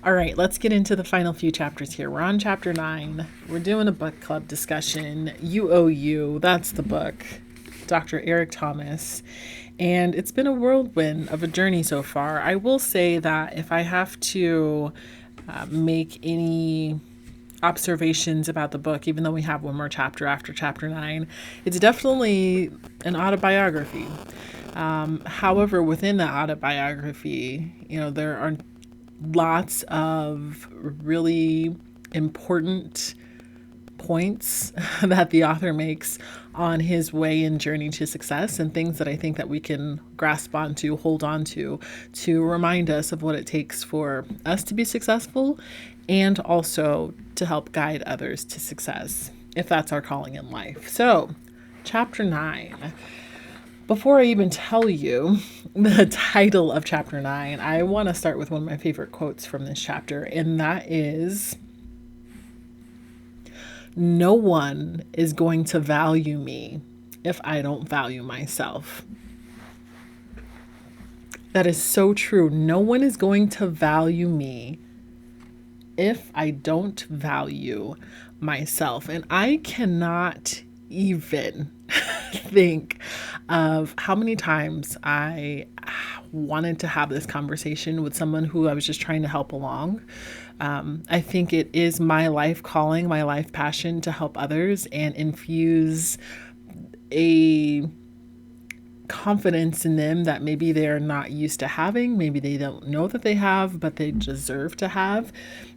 All right, let's get into the final few chapters here. We're on chapter 9. We're doing a book club discussion. You Owe You, that's the book. Dr. Eric Thomas. And it's been a whirlwind of a journey so far. I will say that if I have to make any observations about the book, even though we have one more chapter after chapter 9, it's definitely an autobiography. However, within the autobiography, there are lots of really important points that the author makes on his way and journey to success, and things that I think that we can grasp onto, hold on to remind us of what it takes for us to be successful, and also to help guide others to success, if that's our calling in life. So, chapter 9. Before I even tell you the title of chapter 9, I want to start with one of my favorite quotes from this chapter, and that is, "No one is going to value me if I don't value myself." That is so true. No one is going to value me if I don't value myself. And I cannot even think of how many times I wanted to have this conversation with someone who I was just trying to help along. I think it is my life calling, my life passion to help others and infuse a confidence in them that maybe they're not used to having, maybe they don't know that they have, but they deserve to have.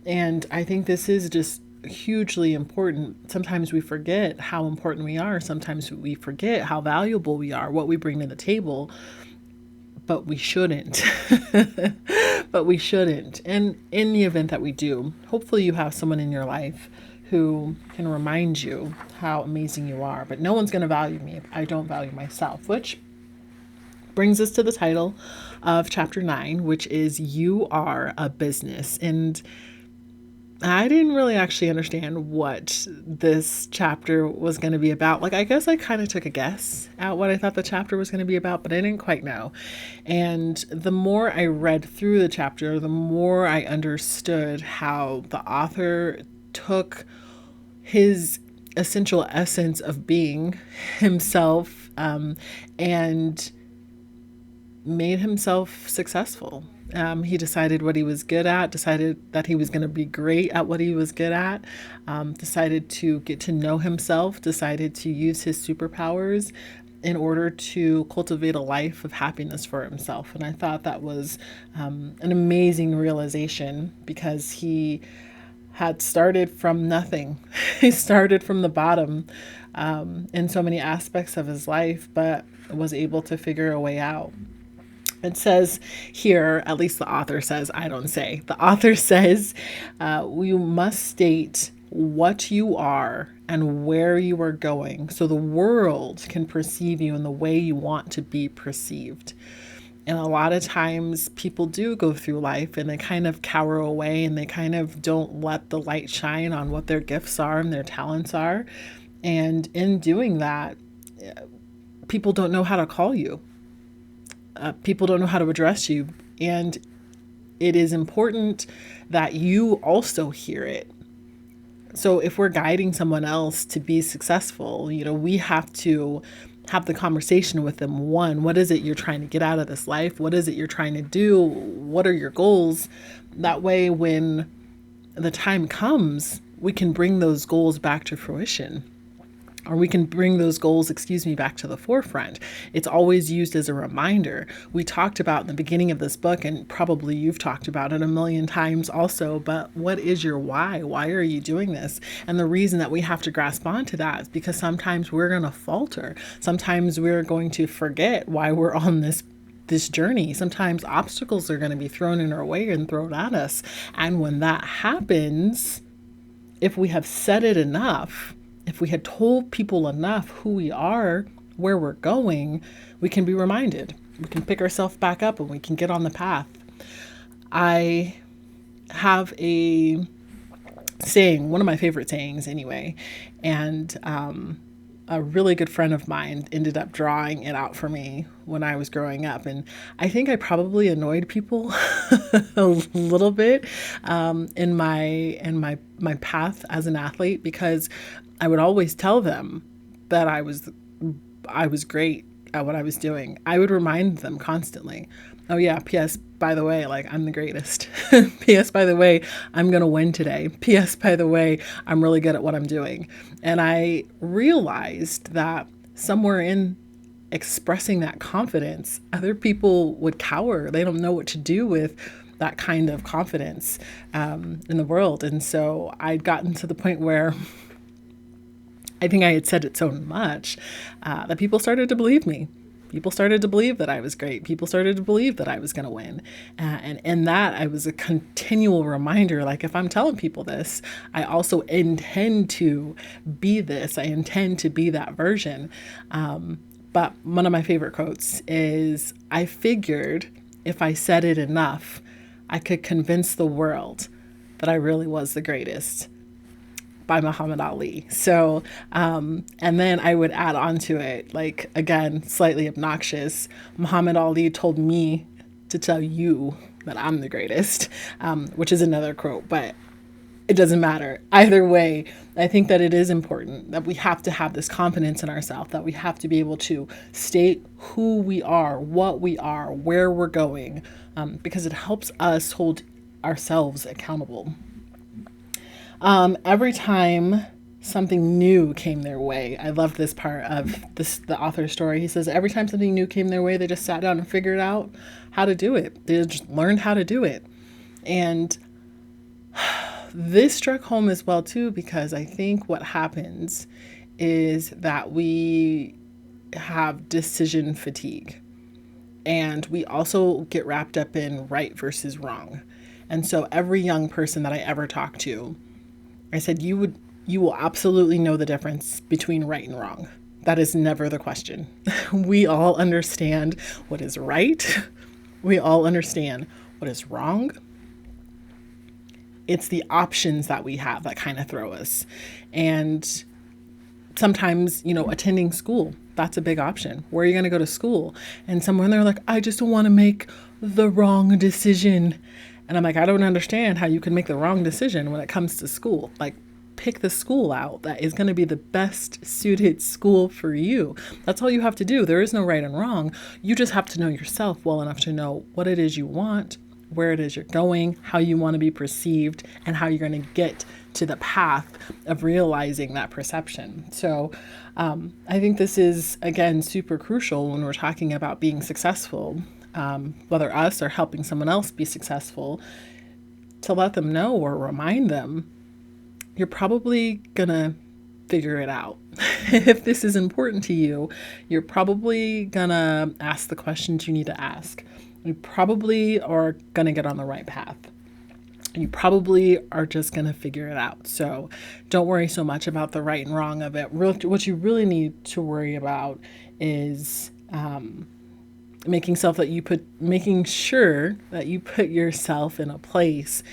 And I think this is just hugely important. Sometimes we forget how important we are. Sometimes we forget how valuable we are, what we bring to the table, but we shouldn't. But we shouldn't. And in the event that we do, hopefully you have someone in your life who can remind you how amazing you are. But no one's going to value me if I don't value myself, which brings us to the title of chapter 9, which is "You Are a Business." And I didn't really actually understand what this chapter was going to be about. I guess I kind of took a guess at what I thought the chapter was going to be about, but I didn't quite know. And the more I read through the chapter, the more I understood how the author took his essential essence of being himself, and made himself successful. He decided what he was good at, decided that he was going to be great at what he was good at, decided to get to know himself, decided to use his superpowers in order to cultivate a life of happiness for himself. And I thought that was an amazing realization, because he had started from nothing. He started from the bottom in so many aspects of his life, but was able to figure a way out. It says here, at least the author says, I don't say. The author says, you must state what you are and where you are going so the world can perceive you in the way you want to be perceived. And a lot of times people do go through life and they kind of cower away, and they kind of don't let the light shine on what their gifts are and their talents are. And in doing that, people don't know how to call you. People don't know how to address you. And it is important that you also hear it. So if we're guiding someone else to be successful, we have to have the conversation with them. One, what is it you're trying to get out of this life? What is it you're trying to do? What are your goals? That way, when the time comes, we can bring those goals back to fruition. Or we can bring those goals, back to the forefront. It's always used as a reminder. We talked about in the beginning of this book, and probably you've talked about it a million times also, but what is your why? Why are you doing this? And the reason that we have to grasp onto that is because sometimes we're going to falter. Sometimes we're going to forget why we're on this journey. Sometimes obstacles are going to be thrown in our way and thrown at us. And when that happens, if we have said it enough, if we had told people enough who we are, where we're going, we can be reminded. We can pick ourselves back up and we can get on the path. I have a saying, one of my favorite sayings anyway, and a really good friend of mine ended up drawing it out for me when I was growing up. And I think I probably annoyed people a little bit in my path as an athlete, because I would always tell them that I was great at what I was doing. I would remind them constantly, oh yeah, P.S. by the way, like, I'm the greatest. P.S. by the way, I'm going to win today. P.S. by the way, I'm really good at what I'm doing. And I realized that somewhere in expressing that confidence, other people would cower. They don't know what to do with that kind of confidence in the world. And so I'd gotten to the point where I think I had said it so much that people started to believe me. People started to believe that I was great. People started to believe that I was going to win. And in that, I was a continual reminder, like, if I'm telling people this, I also intend to be this. I intend to be that version. But one of my favorite quotes is, I figured if I said it enough, I could convince the world that I really was the greatest, by Muhammad Ali. So, and then I would add on to it, like, again, slightly obnoxious, Muhammad Ali told me to tell you that I'm the greatest, which is another quote, but it doesn't matter. Either way, I think that it is important that we have to have this confidence in ourselves, that we have to be able to state who we are, what we are, where we're going, because it helps us hold ourselves accountable. Every time something new came their way, I love this part of the author's story. He says, every time something new came their way, they just sat down and figured out how to do it. They just learned how to do it. And this struck home as well, too, because I think what happens is that we have decision fatigue. And we also get wrapped up in right versus wrong. And so every young person that I ever talked to, I said, you will absolutely know the difference between right and wrong. That is never the question. We all understand what is right. We all understand what is wrong. It's the options that we have that kind of throw us. And sometimes, attending school, that's a big option. Where are you going to go to school? And someone, they're like, I just don't want to make the wrong decision. And I'm like, I don't understand how you can make the wrong decision when it comes to school. Like, pick the school out that is going to be the best suited school for you. That's all you have to do. There is no right and wrong. You just have to know yourself well enough to know what it is you want, where it is you're going, how you want to be perceived, and how you're going to get to the path of realizing that perception. So I think this is, again, super crucial when we're talking about being successful. Whether us or helping someone else be successful, to let them know or remind them, you're probably gonna figure it out. If this is important to you, you're probably gonna ask the questions you need to ask. You probably are gonna get on the right path. You probably are just gonna figure it out. So don't worry so much about the right and wrong of it. What you really need to worry about is making sure that you put yourself in a place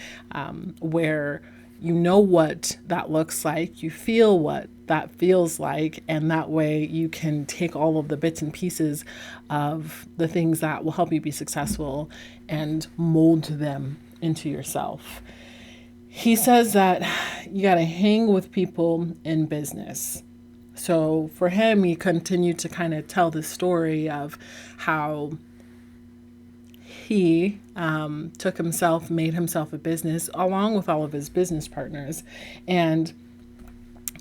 where you know what that looks like, you feel what that feels like, and that way you can take all of the bits and pieces of the things that will help you be successful and mold them into yourself. He says that you got to hang with people in business. So for him, he continued to kind of tell the story of how he made himself a business along with all of his business partners. And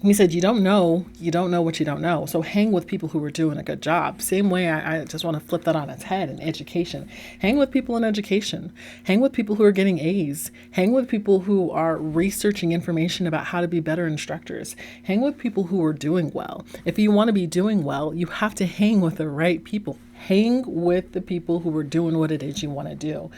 he said, you don't know what you don't know. So hang with people who are doing a good job. Same way, I just want to flip that on its head in education. Hang with people in education. Hang with people who are getting A's. Hang with people who are researching information about how to be better instructors. Hang with people who are doing well. If you want to be doing well, you have to hang with the right people. Hang with the people who are doing what it is you want to do.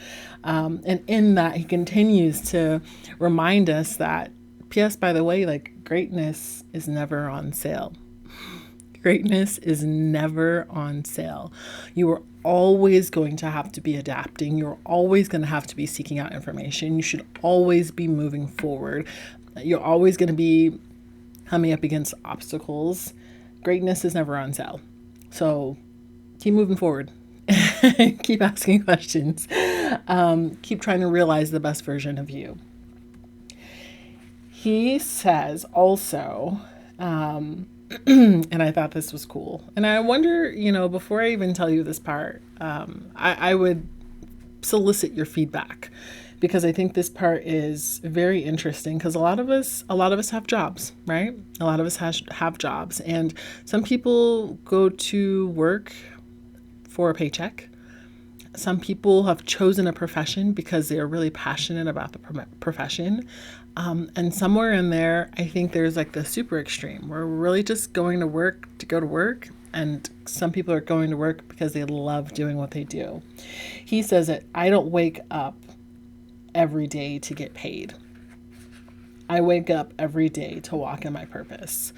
And in that, he continues to remind us that, P.S. by the way, like, greatness is never on sale. Greatness is never on sale. You are always going to have to be adapting. You're always going to have to be seeking out information. You should always be moving forward. You're always going to be coming up against obstacles. greatness is never on sale. So keep moving forward. Keep asking questions. Keep trying to realize the best version of you. He says also, and I thought this was cool. And I wonder, before I even tell you this part, I would solicit your feedback, because I think this part is very interesting, because a lot of us have jobs, right? A lot of us have jobs, and some people go to work for a paycheck. Some people have chosen a profession because they are really passionate about the profession. And somewhere in there, I think there's like the super extreme. We're really just going to work to go to work. And some people are going to work because they love doing what they do. He says that I don't wake up every day to get paid. I wake up every day to walk in my purpose.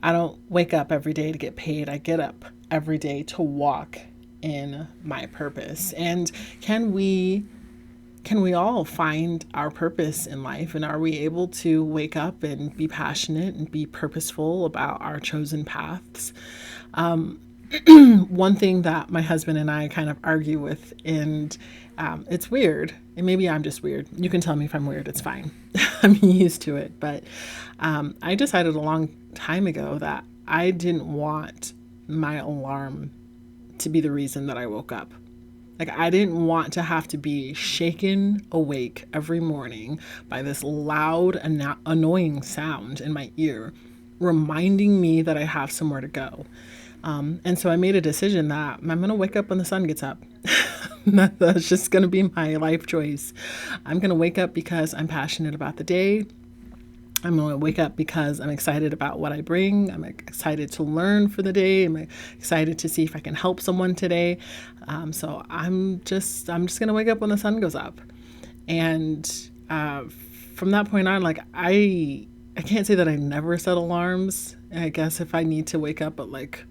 I don't wake up every day to get paid. I get up every day to walk in my purpose. And can we all find our purpose in life? And are we able to wake up and be passionate and be purposeful about our chosen paths? One thing that my husband and I kind of argue with, and it's weird, and maybe I'm just weird. You can tell me if I'm weird, it's fine. I'm used to it. But I decided a long time ago that I didn't want my alarm to be the reason that I woke up. Like, I didn't want to have to be shaken awake every morning by this loud and annoying sound in my ear, reminding me that I have somewhere to go. And so I made a decision that I'm going to wake up when the sun gets up. That's just going to be my life choice. I'm going to wake up because I'm passionate about the day. I'm going to wake up because I'm excited about what I bring. I'm excited to learn for the day. I'm excited to see if I can help someone today. So I'm just going to wake up when the sun goes up. And from that point on, like, I can't say that I never set alarms. I guess if I need to wake up at like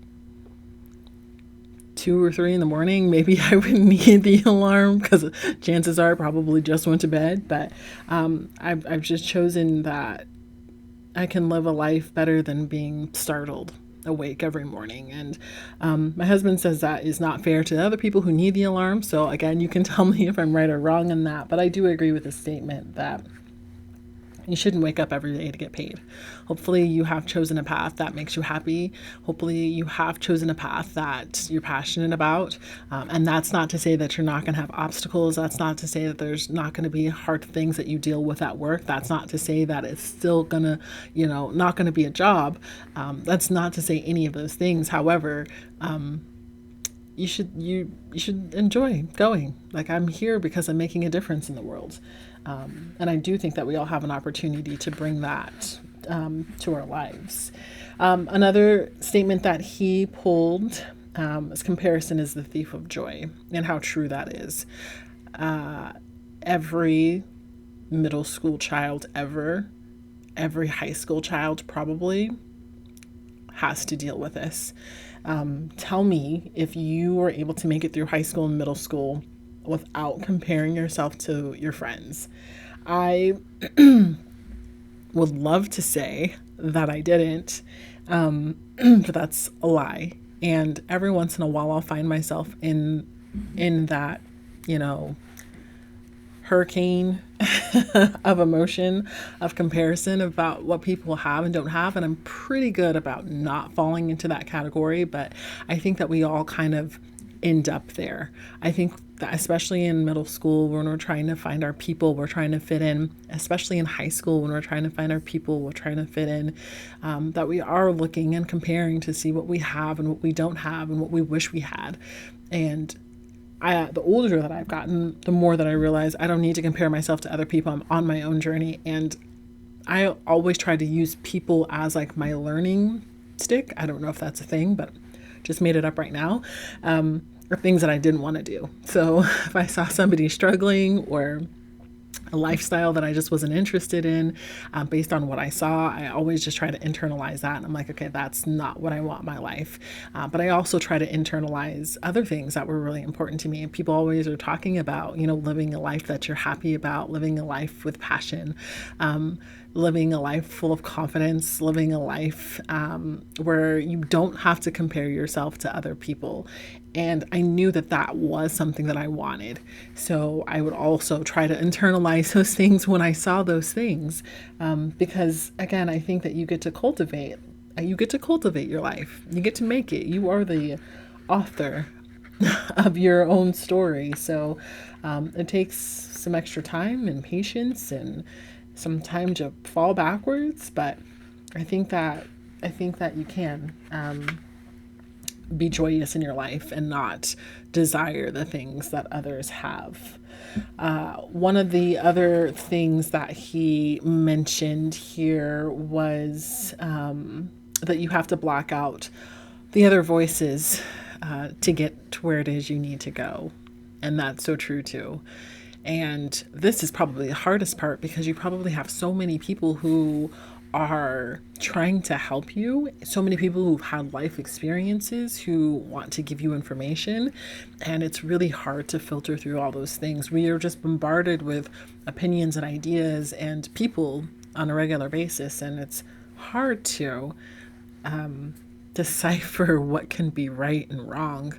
2 or 3 in the morning, maybe I would need the alarm, because chances are I probably just went to bed. But I've just chosen that I can live a life better than being startled awake every morning. And my husband says that is not fair to other people who need the alarm. So again, you can tell me if I'm right or wrong in that. But I do agree with the statement that you shouldn't wake up every day to get paid. Hopefully you have chosen a path that makes you happy. Hopefully you have chosen a path that you're passionate about. And that's not to say that you're not going to have obstacles. That's not to say that there's not going to be hard things that you deal with at work. That's not to say that it's still going to, not going to be a job. That's not to say any of those things. However, you should enjoy going. Like, I'm here because I'm making a difference in the world. And I do think that we all have an opportunity to bring that to our lives. Another statement that he pulled is comparison is the thief of joy, and how true that is. Every middle school child ever, every high school child probably has to deal with this. Tell me if you were able to make it through high school and middle school without comparing yourself to your friends. I would love to say that I didn't, but that's a lie. And every once in a while, I'll find myself in that, hurricane of emotion, of comparison about what people have and don't have. And I'm pretty good about not falling into that category, but I think that we all kind of end up there. I think that especially in middle school, when we're trying to find our people, we're trying to fit in, especially in high school, when we're trying to find our people, we're trying to fit in, that we are looking and comparing to see what we have and what we don't have and what we wish we had. And the older that I've gotten, the more that I realize I don't need to compare myself to other people. I'm on my own journey. And I always try to use people as like my learning stick. I don't know if that's a thing, but just made it up right now. Or things that I didn't want to do. So if I saw somebody struggling or a lifestyle that I just wasn't interested in based on what I saw. I always just try to internalize that. And I'm like, okay, that's not what I want in my life. But I also try to internalize other things that were really important to me. And people always are talking about, living a life that you're happy about, living a life with passion, living a life full of confidence, living a life where you don't have to compare yourself to other people. And I knew that that was something that I wanted. So I would also try to internalize those things when I saw those things. Because again, I think that you get to cultivate your life. You get to make it. You are the author of your own story. So it takes some extra time and patience and some time to fall backwards, but I think that you can be joyous in your life and not desire the things that others have. One of the other things that he mentioned here was that you have to block out the other voices to get to where it is you need to go. And that's so true too. And this is probably the hardest part because you probably have so many people who are trying to help you, so many people who've had life experiences who want to give you information. And it's really hard to filter through all those things. We are just bombarded with opinions and ideas and people on a regular basis. And it's hard to decipher what can be right and wrong.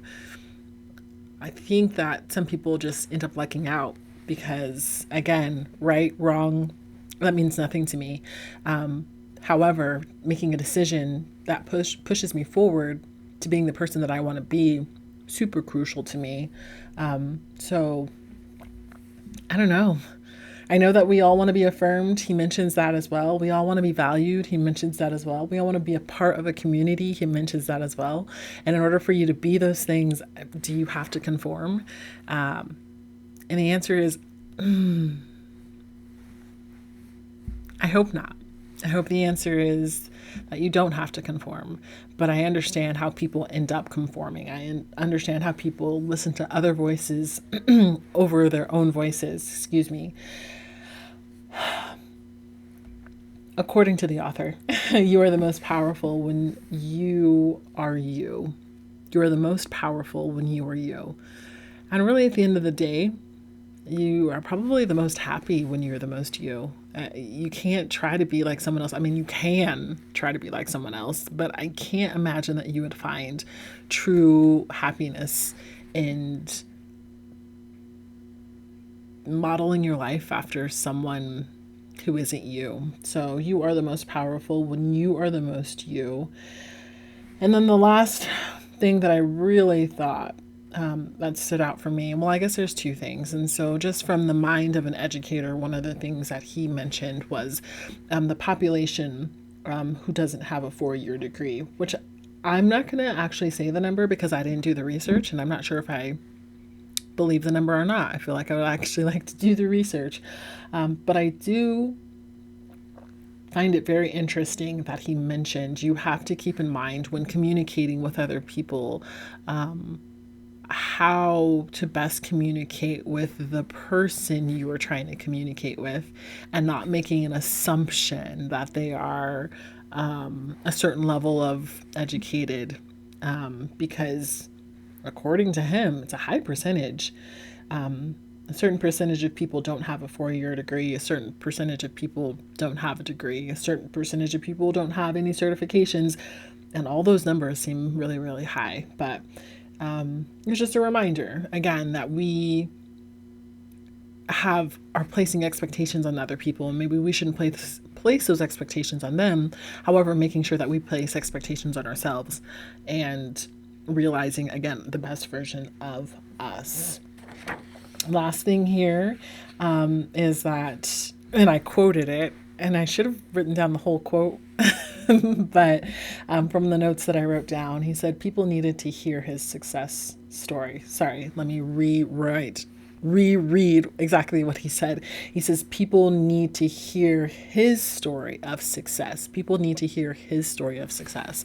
I think that some people just end up lucking out because, again, right, wrong, that means nothing to me. However, making a decision that pushes me forward to being the person that I want to be, super crucial to me. So I don't know. I know that we all want to be affirmed. He mentions that as well. We all want to be valued. He mentions that as well. We all want to be a part of a community. He mentions that as well. And in order for you to be those things, do you have to conform? And the answer is, I hope not. I hope the answer is that you don't have to conform. But I understand how people end up conforming. I understand how people listen to other voices over their own voices. Excuse me. According to the author, you are the most powerful when you are you. You are the most powerful when you are you. And really, at the end of the day, you are probably the most happy when you're the most you. You can't try to be like someone else. I mean, you can try to be like someone else, but I can't imagine that you would find true happiness in modeling your life after someone who isn't you. So you are the most powerful when you are the most you. And then the last thing that I really thought that stood out for me, well, I guess there's two things. And so just from the mind of an educator, one of the things that he mentioned was the population who doesn't have a 4-year degree, which I'm not going to actually say the number because I didn't do the research and I'm not sure if I believe the number or not. I feel like I would actually like to do the research. But I do find it very interesting that he mentioned you have to keep in mind when communicating with other people how to best communicate with the person you are trying to communicate with and not making an assumption that they are a certain level of educated because according to him, it's a high percentage. A certain percentage of people don't have a 4-year degree. A certain percentage of people don't have a degree. A certain percentage of people don't have any certifications. And all those numbers seem really, really high. But it's just a reminder, again, that we are placing expectations on other people. And maybe we shouldn't place those expectations on them. However, making sure that we place expectations on ourselves and realizing, again, the best version of us. Last thing here is that, and I quoted it, and I should have written down the whole quote, but from the notes that I wrote down, he said people needed to hear his success story. Sorry, let me reread exactly what he said. He says people need to hear his story of success. People need to hear his story of success.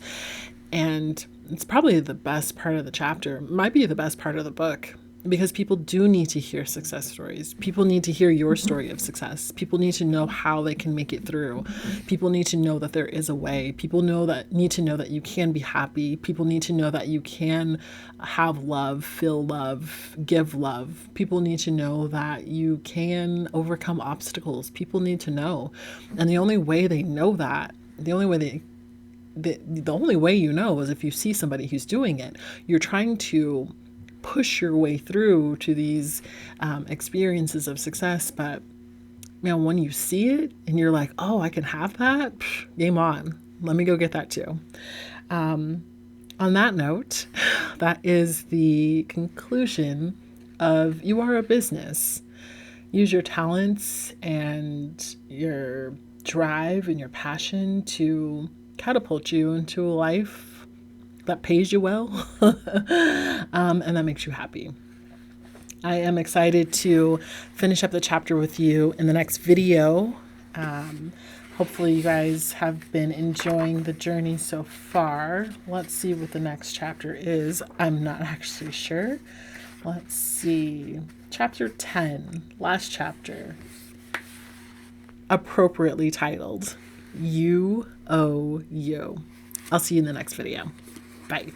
And it's probably the best part of the chapter, might be the best part of the book. because people do need to hear success stories. People need to hear your story of success. People need to know how they can make it through. People need to know that there is a way. People need to know that you can be happy. People need to know that you can have love, feel love, give love. People need to know that you can overcome obstacles. People need to know. And the only way they know that, the only way you know is if you see somebody who's doing it. You're trying to push your way through to these experiences of success, but when you see it and you're like, oh, I can have that, game on. Let me go get that too. On that note, that is the conclusion of You Are a Business. Use your talents and your drive and your passion to catapult you into a life that pays you well and that makes you happy. I am excited to finish up the chapter with you in the next video. Hopefully you guys have been enjoying the journey so far. Let's see what the next chapter is. I'm not actually sure. Let's see. Chapter 10, last chapter. Appropriately titled, You Owe You. I'll see you in the next video. Bye.